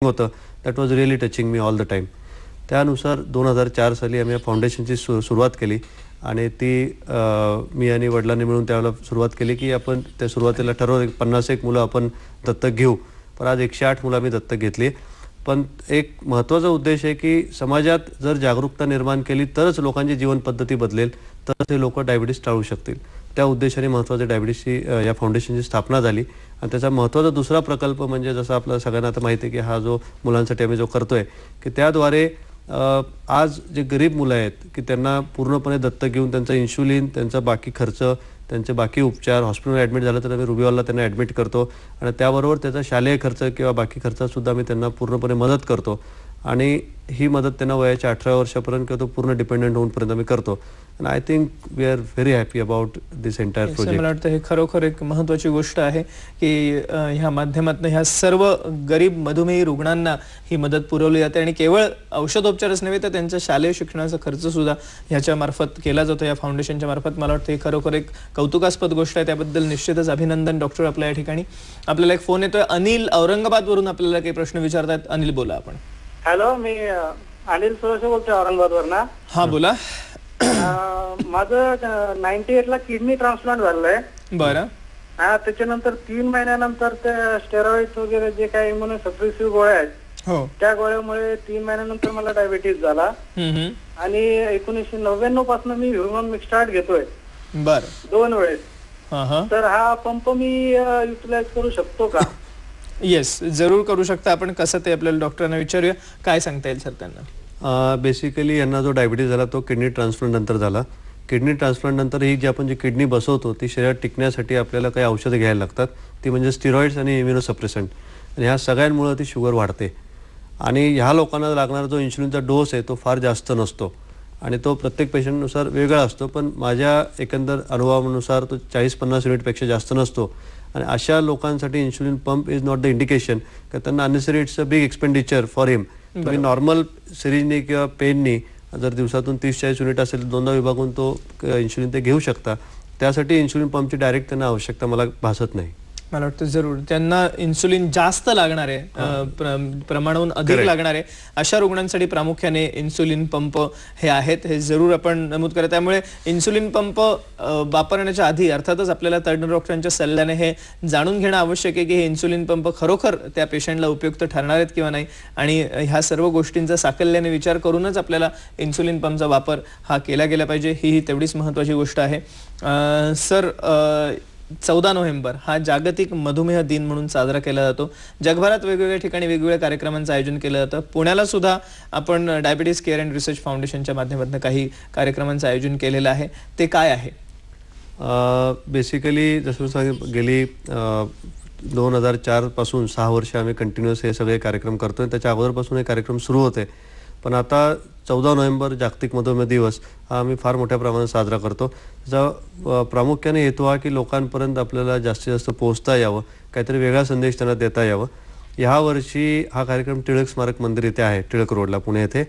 होतं that was really touching me all the time. त्यानुसार 2004 साली आम्ही या फाउंडेशनची सुरुवात केली आणि ती मी आणि वडिलांनी मिळून त्यावेळेला सुरुवात केली की आपण त्या सुरुवातीला ठरवलं 51 मुलं आपण दत्तक घेऊ. पण आज 108 मुलं आम्ही दत्तक घेतली. पण एक महत्त्वाचा उद्देश आहे की समाजात जर जागरूकता निर्माण केली तरच लोकांची जीवनपद्धती बदलेल, तरच हे लोक डायबिटीस टाळू शकतील. त्या उद्देशाने महत्त्वाच्या डायबिटीसची या फाउंडेशनची स्थापना झाली. आणि त्याचा महत्त्वाचा दुसरा प्रकल्प म्हणजे जसं आपल्या सगळ्यांना आता माहिती आहे की हा जो मुलांसाठी आम्ही जो करतोय की त्याद्वारे आज जे गरीब मुलं आहेत की त्यांना पूर्णपणे दत्तक घेऊन त्यांचा इन्शुलिन, त्यांचा बाकी खर्च, त्यांचे बाकी उपचार, हॉस्पिटलमध्ये ॲडमिट झालं तर आम्ही रुबीवाला त्यांना ॲडमिट करतो आणि त्याबरोबर त्याचा शालेय खर्च किंवा बाकी खर्चासुद्धा आम्ही त्यांना पूर्णपणे मदत करतो. आणि ही मदत त्यांना वयाच्या 18 वर्षापर्यंत किंवा तो पूर्ण डिपेंडंट होऊपर्यंत आम्ही करतो. And I think we are very happy about this entire project. मला वाटतं हे खरोखर एक महत्त्वाची गोष्ट आहे की ह्या माध्यमातून ह्या सर्व गरीब मधुमेही रुग्णांना ही मदत पुरवली जाते आणि केवळ औषधोपचारच नव्हे तर त्यांच्या शालेय शिक्षणाचा खर्च सुद्धा ह्याच्या मार्फत केला जातो या फाउंडेशनच्या मार्फत. मला वाटतं हे खरोखर एक कौतुकास्पद गोष्ट आहे. त्याबद्दल निश्चितच अभिनंदन डॉक्टर. आपल्या या ठिकाणी आपल्याला एक फोन येतोय. अनिल औरंगाबादवरून आपल्याला काही प्रश्न विचारतात. अनिल बोला आपण. हॅलो, मी अनिल सुरेश बोलतोय औरंगाबादवर ना. हा बोला. माझं 98 ला किडनी ट्रान्सप्लांट झालंय. बरं. हा, त्याच्यानंतर 3 महिन्यानंतर ते स्टेरॉइड वगैरे जे काही म्हणून सप्रेसिव्ह गोळ्या आहेत हो, त्या गोळ्यामुळे 3 महिन्यानंतर मला डायबिटीस झाला आणि 1999 पासून मी ह्युमन मिक्स्टार्ट घेतोय. बरं. 2 वेळेस. तर हा पंप मी युटिलाइज करू शकतो का? येस, जरूर करू शकता आपण. कसं ते आपल्याला डॉक्टरांना विचारूया. काय सांगता येईल सर त्यांना? बेसिकली यांना जो डायबिटीस झाला तो किडनी ट्रान्सप्लांट नंतर झाला. किडनी ट्रान्सप्लांट नंतर ही जी आपण जी किडनी बसवतो ती शरीरात टिकण्यासाठी आपल्याला काही औषधं घ्यायला लागतात. ती म्हणजे स्टिरॉइड्स आणि इम्युनोसप्रेसंट. आणि ह्या सगळ्यांमुळे ती शुगर वाढते. आणि ह्या लोकांना लागणारा जो इन्शुलिनचा डोस आहे तो फार जास्त नसतो आणि तो प्रत्येक पेशंटनुसार वेगळा असतो. पण माझ्या एकंदर अनुभवानुसार तो 40-50 युनिटपेक्षा जास्त नसतो. आणि अशा लोकांसाठी insulin pump is not the indication का त्यांना unnecessary it's a big expenditure for him. तुम्ही नॉर्मल सिरीजनी किंवा पेननी जर दिवसातून 30-40 युनिट असेल तर 2दा विभागून तो इन्शुलिन ते घेऊ शकता. त्यासाठी इन्शुलिन पंपची डायरेक्ट त्यांना आवश्यकता मला भासत नाही. मला वाटतं जरूर त्यांना इन्सुलिन जास्त लागणार आहे, प्रमाणाहून अधिक लागणार आहे अशा रुग्णांसाठी प्रामुख्याने इन्सुलिन पंप हे आहेत. हे जरूर आपण नमूद करा. त्यामुळे इन्सुलिन पंप वापरण्याच्या आधी अर्थातच आपल्याला तज्ञ डॉक्टरांच्या सल्ल्याने हे जाणून घेणं आवश्यक आहे की हे इन्सुलिन पंप खरोखर त्या पेशंटला उपयुक्त ठरणार आहेत किंवा नाही. आणि ह्या सर्व गोष्टींचा साकल्याने विचार करूनच आपल्याला इन्सुलिन पंपचा वापर हा केला गेला पाहिजे. ही तेवढीच महत्त्वाची गोष्ट आहे. सर, 14 नोव्हेंबर हा जागतिक मधुमेह दिन म्हणून साजरा केला जातो. जगभरात वेगवेगळ्या ठिकाणी वेगवेगळ्या कार्यक्रमांचं आयोजन केलं जातं. पुण्याला सुद्धा आपण डायबिटीज केअर अँड रिसर्च फाउंडेशनच्या माध्यमातून काही कार्यक्रमांचं आयोजन केलेलं आहे. ते काय आहे? बेसिकली जसं गेली 2004 पासून 6 वर्ष आम्ही कंटिन्युअस हे सगळे कार्यक्रम करतोय. त्याच्या अगोदरपासून हे कार्यक्रम सुरू होते. पण आता 14 नोव्हेंबर जागतिक मधुमेह दिवस हा आम्ही फार मोठ्या प्रमाणात साजरा करतो. त्याचा प्रामुख्याने हेतू हा की लोकांपर्यंत आपल्याला जास्तीत जास्त पोहोचता यावं, काहीतरी वेगळा संदेश त्यांना देता यावं. ह्या वर्षी हा कार्यक्रम टिळक स्मारक मंदिर इथे आहे, टिळक रोडला, पुणे येथे.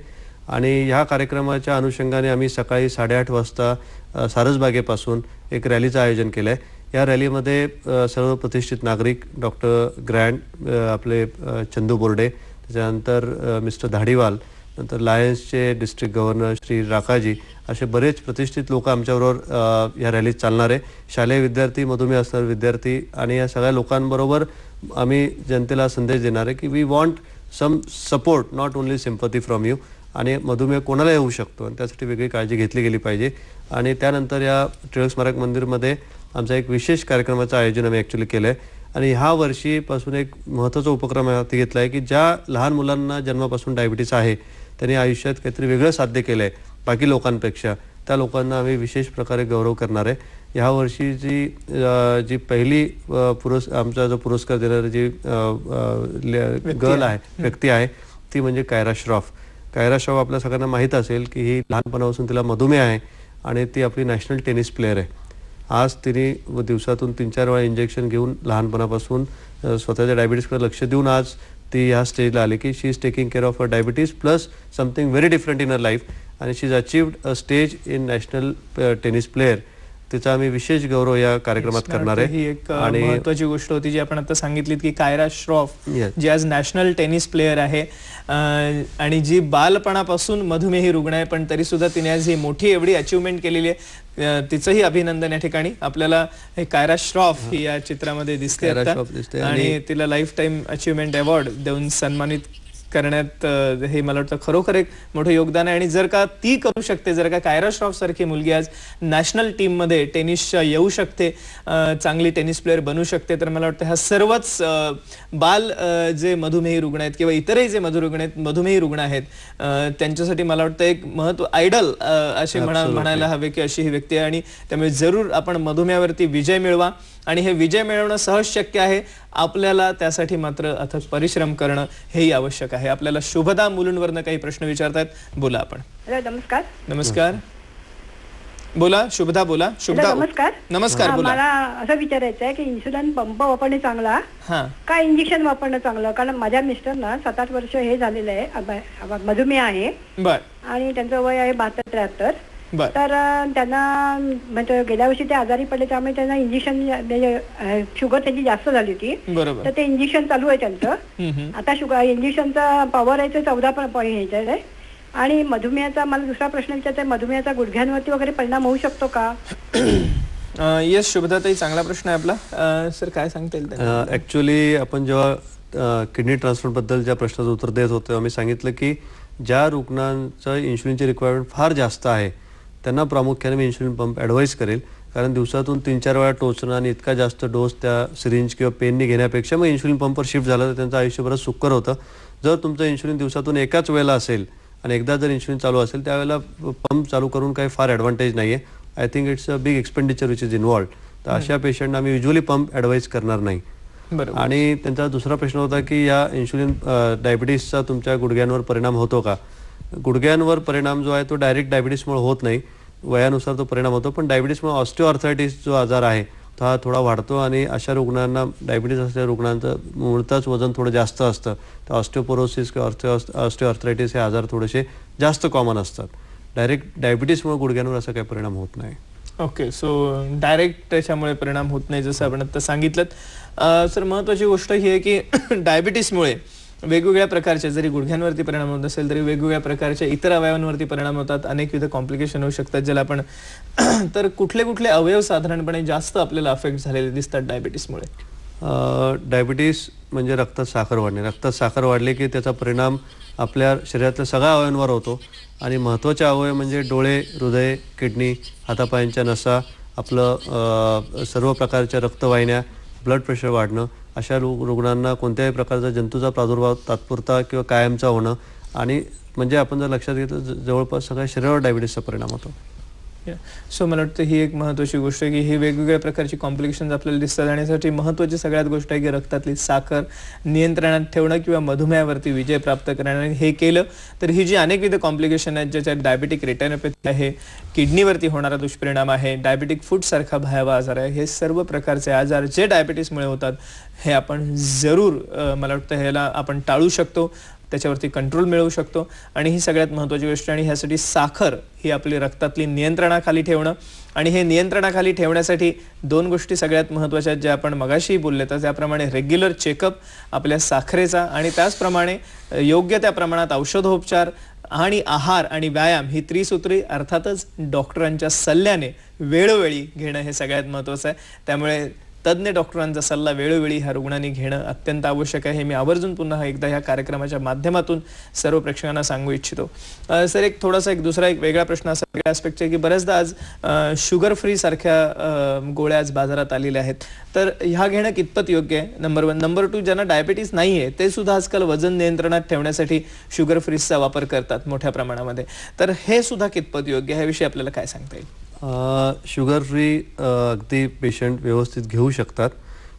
आणि ह्या कार्यक्रमाच्या अनुषंगाने आम्ही सकाळी 8:30 वाजता सारसबागेपासून एक रॅलीचं आयोजन केलं आहे. या रॅलीमध्ये सर्व प्रतिष्ठित नागरिक, डॉक्टर ग्रँड, आपले चंदू बोर्डे, त्याच्यानंतर मिस्टर धाडीवाल, नंतर लायन्सचे डिस्ट्रिक्ट गव्हर्नर श्री राकाजी, असे बरेच प्रतिष्ठित लोक आमच्याबरोबर या रॅलीत चालणार आहे. शालेय विद्यार्थी, मधुमेह असणारे विद्यार्थी आणि या सगळ्या लोकांबरोबर आम्ही जनतेला संदेश देणार आहे की we want some support, not only sympathy from you. आणि मधुमेह कोणाला येऊ शकतो आणि त्यासाठी वेगळी काळजी घेतली गेली पाहिजे. आणि त्यानंतर या टिळक स्मारक मंदिरमध्ये आमचा एक विशेष कार्यक्रमाचं आयोजन आम्ही ॲक्च्युली केलं आहे. आणि ह्या वर्षीपासून एक महत्त्वाचा उपक्रम हाती घेतला आहे की ज्या लहान मुलांना जन्मापासून डायबिटीस आहे त्यांनी आयुष्यात काहीतरी वेगळं साध्य केलं आहे बाकी लोकांपेक्षा, त्या लोकांना आम्ही विशेष प्रकारे गौरव करणार आहे. ह्या वर्षीची जी पहिली आमचा जो पुरस्कार देणारी जी गर्ल आहे, व्यक्ती आहे, ती म्हणजे कायरा श्रॉफ. कायरा श्रॉफ आपल्या सगळ्यांना माहीत असेल की ही लहानपणापासून तिला मधुमेह आहे आणि ती आपली नॅशनल टेनिस प्लेयर आहे. आज तिने दिवसातून 3-4 वेळा इंजेक्शन घेऊन लहानपणापासून स्वतःच्या डायबिटीसकडे लक्ष देऊन आज ती ह्या स्टेजला आली की she is taking care of a diabetes plus something very different in her life. आणि she is achieved a stage in national tennis player. तिचा आम्ही विशेष गौरव या कार्यक्रमात करणार ही आहे. एक महत्वाची गोष्ट होती जी आपण आता सांगितलीत की कायरा श्रॉफ जी आज नॅशनल टेनिस प्लेयर आहे आणि जी बालपणापासून मधुमेही रुग्ण आहे, पण तरी सुद्धा तिने आज ही मोठी एवढी अचिव्हमेंट केलेली आहे. तिचंही अभिनंदन या ठिकाणी. आपल्याला हे कायरा श्रॉफ ही या चित्रामध्ये दिसते आणि तिला लाईफ टाईम अचिव्हमेंट अवॉर्ड देऊन सन्मानित करण्यात हे मला वाटतं खरोखर एक मोठं योगदान आहे. आणि जर का ती करू शकते, जर का कायरा श्रॉफ सारखी मुलगी आज नॅशनल टीम मध्ये टेनिसच्या येऊ शकते, चांगली टेनिस प्लेअर बनू शकते, तर मला वाटतं ह्या सर्वच बाल जे मधुमेही रुग्ण आहेत किंवा इतरही जे मधुमेही रुग्ण आहेत त्यांच्यासाठी मला वाटतं एक महत्व आयडल असे म्हणायला हवे की अशी ही व्यक्ती आहे. आणि त्यामुळे जरूर आपण मधुमेहावरती विजय मिळवा आणि हे विजय मिळवणं सहज शक्य आहे. आपल्याला त्यासाठी मात्र अथक परिश्रम करणं हेही आवश्यक आहे. आपल्याला शुभदा मुलुंडवरनं काही प्रश्न विचारतात, बोला आपण. नमस्कार. नमस्कार, बोला शुभदा, बोला शुभदा. नमस्कार. नमस्कार, बोला. मला असं विचारायचं आहे की इन्सुलिन पंप वापरणे चांगला का इंजेक्शन वापरणं चांगलं? कारण माझ्या मिस्टरना 7-8 वर्ष हे झालेलं आहे, मधुमेह आहे. बर. आणि त्यांचं वय आहे 72-73. बर. तर त्यांना म्हणजे गेल्या वर्षी ते आजारी पडले, त्यामुळे त्यांना इंजेक्शन शुगर त्यांची जास्त झाली होती. बरोबर. तर ते इंजेक्शन चालू आहे त्यांचं. आता शुगर इंजेक्शनचा पॉवर आहे ते 14 पॉईंट आहे. आणि मधुमेहाचा मला दुसरा प्रश्न विचारायचा आहे, मधुमेहाचा गुडघ्यांवरती वगैरे परिणाम होऊ शकतो का? येस शुभदाताई, चांगला प्रश्न आहे आपला. सर काय सांगता येईल? ऍक्च्युली आपण जेव्हा किडनी ट्रान्सप्लांट बद्दल ज्या प्रश्नाचं उत्तर देत होतो, आम्ही सांगितलं की ज्या रुग्णांचं इन्शुलिनची रिक्वायरमेंट फार जास्त आहे त्यांना प्रामुख्याने मी इन्शुलिन पंप ॲडवाईस करेल. कारण दिवसातून 3-4 वेळा टोचणं आणि इतका जास्त डोस त्या सिरिंज किंवा पेननी घेण्यापेक्षा मग इन्शुलिन पंपवर शिफ्ट झालं तर त्यांचं आयुष्य बरंच सुकर होतं. जर तुमचं इन्शुलिन दिवसातून एकाच वेळेला असेल आणि एकदा जर इन्शुलिन चालू असेल त्यावेळेला पंप चालू करून काही फार ॲडव्हान्टेज नाही आहे. I think it's a big expenditure which is involved. तर अशा पेशंटना आम्ही युजली पंप ॲडवाईस करणार नाही. आणि त्यांचा दुसरा प्रश्न होता की या इन्शुलिन डायबिटीसचा तुमच्या गुडघ्यांवर परिणाम होतो का? गुडघ्यांवर परिणाम जो आहे तो डायरेक्ट डायबिटीसमुळे होत नाही, वयानुसार तो परिणाम होतो. पण डायबिटीसमुळे ऑस्टिओआर्थरायटिस जो आजार आहे तो हा थोडा वाढतो आणि अशा रुग्णांना, डायबिटीस असलेल्या रुग्णांचं मुळतच वजन थोडं जास्त असतं, तर ऑस्टिओपोरोसिस किंवा ऑस्टिओआर्थरायटिस हे आजार थोडेसे जास्त कॉमन असतात. डायरेक्ट डायबिटीसमुळे गुडघ्यांवर असा काही परिणाम होत नाही. ओके, सो डायरेक्ट त्याच्यामुळे परिणाम होत नाही जसं आपण आता सांगितलं. सर महत्वाची गोष्ट ही आहे की डायबिटीसमुळे वेगवेगळ्या प्रकारचे, जरी गुडघ्यांवरती परिणाम होत असेल तरी वेगवेगळ्या प्रकारच्या इतर अवयवांवरती परिणाम होतात, अनेकविध कॉम्प्लिकेशन होऊ शकतात ज्याला आपण तर कुठले कुठले अवयव साधारणपणे जास्त आपल्याला अफेक्ट झालेले दिसतात डायबिटीसमुळे? डायबिटीस म्हणजे रक्तात साखर वाढणे. रक्तात साखर वाढले की त्याचा परिणाम आपल्या शरीरातल्या सगळ्या अवयवांवर होतो आणि महत्त्वाचे अवयव म्हणजे डोळे, हृदय, किडनी, हातापायांच्या नसा, आपलं सर्व प्रकारच्या रक्तवाहिन्या, ब्लड प्रेशर वाढणं, अशा रुग्णांना कोणत्याही प्रकारचा जंतूचा प्रादुर्भाव तात्पुरता किंवा कायमचा होणं आणि म्हणजे आपण जर लक्षात घेतलं जवळपास सगळ्या शरीरावर डायबिटीसचा परिणाम होतो. सो मला वाटतं ही एक महत्त्वाची गोष्ट आहे की ही वेगवेगळ्या प्रकारची कॉम्प्लिकेशन्स आपल्याला दिसतात आणि यासाठी महत्त्वाची सगळ्यात गोष्ट आहे की रक्तातली साखर नियंत्रणात ठेवणं किंवा मधुमेहावरती विजय प्राप्त करणं. हे केलं तर ही जी अनेकविध कॉम्प्लिकेशन आहेत, ज्याच्यात डायबिटिक रेटिनोपॅथी आहे, किडनीवरती होणारा दुष्परिणाम आहे, डायबिटिक फूट सारखा भयावह आजार आहे, हे सर्व प्रकारचे आजार जे डायबिटीसमुळे होतात हे आपण जरूर मला वाटतं ह्याला आपण टाळू शकतो, त्याच्यावरती कंट्रोल मिळवू शकतो. आणि ही सगळ्यात महत्त्वाची गोष्ट. आणि ह्यासाठी साखर ही आपली रक्तातली नियंत्रणाखाली ठेवणं, आणि हे नियंत्रणाखाली ठेवण्यासाठी 2 गोष्टी सगळ्यात महत्त्वाच्या आहेत ज्या आपण मगाशी बोलले. तर त्याप्रमाणे रेग्युलर चेकअप आपल्या साखरेचा आणि त्याचप्रमाणे योग्य त्या प्रमाणात औषधोपचार आणि आहार आणि व्यायाम ही त्रिसूत्री अर्थातच डॉक्टरांच्या सल्ल्याने वेळोवेळी घेणं हे सगळ्यात महत्त्वाचं आहे. त्यामुळे तज्ञ डॉक्टरांचा सल्ला वेळोवेळी ह्या रुग्णांनी घेणं अत्यंत आवश्यक आहे. हे मी आवर्जून पुन्हा एकदा ह्या कार्यक्रमाच्या माध्यमातून सर्व प्रेक्षकांना सांगू इच्छितो. सर एक थोडासा दुसरा वेगळा प्रश्न असा वेगळ्या ॲस्पेक्टचा की बऱ्याचदा आज शुगर फ्री सारख्या गोळ्या आज बाजारात आलेल्या आहेत, तर ह्या घेणं कितपत योग्य आहे? नंबर 1. नंबर 2, ज्यांना डायबिटीस नाही आहे ते सुद्धा आजकाल वजन नियंत्रणात ठेवण्यासाठी शुगर फ्रीजचा वापर करतात मोठ्या प्रमाणामध्ये, तर हे सुद्धा कितपत योग्य आहे ह्याविषयी आपल्याला काय सांगता येईल? शुगर फ्री अगदी पेशंट व्यवस्थित घेऊ शकतात.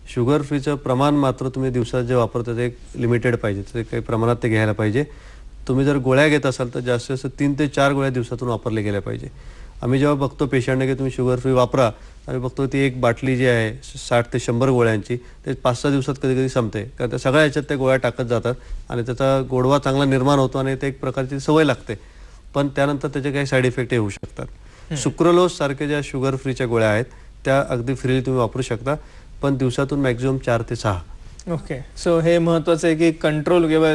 शुगर फ्रीचं प्रमाण मात्र तुम्ही दिवसात जे वापरता ते एक लिमिटेड पाहिजे, ते काही प्रमाणात ते घ्यायला पाहिजे. तुम्ही जर गोळ्या घेत असाल तर जास्तीत जास्त 3 ते 4 गोळ्या दिवसातून वापरल्या गेल्या पाहिजे. आम्ही जेव्हा बघतो पेशंटने की तुम्ही शुगर फ्री वापरा, आम्ही बघतो ती एक बाटली जी आहे 60 ते 100 गोळ्यांची ते 5-6 दिवसात कधी कधी संपते, कारण त्या सगळ्या ह्याच्यात त्या गोळ्या टाकत जातात आणि त्याचा गोडवा चांगला निर्माण होतो आणि ते एक प्रकारची सवय लागते, पण त्यानंतर त्याचे काही साईड इफेक्टही होऊ शकतात. सुक्रोलोस सारख्या ज्या शुगर फ्रीच्या गोळ्या आहेत त्या अगदी फ्रीली तुम्ही वापरू शकता, पण दिवसातून मॅक्झिमम 4 ते 6. ओके, सो हे महत्वाचं आहे की कंट्रोल किंवा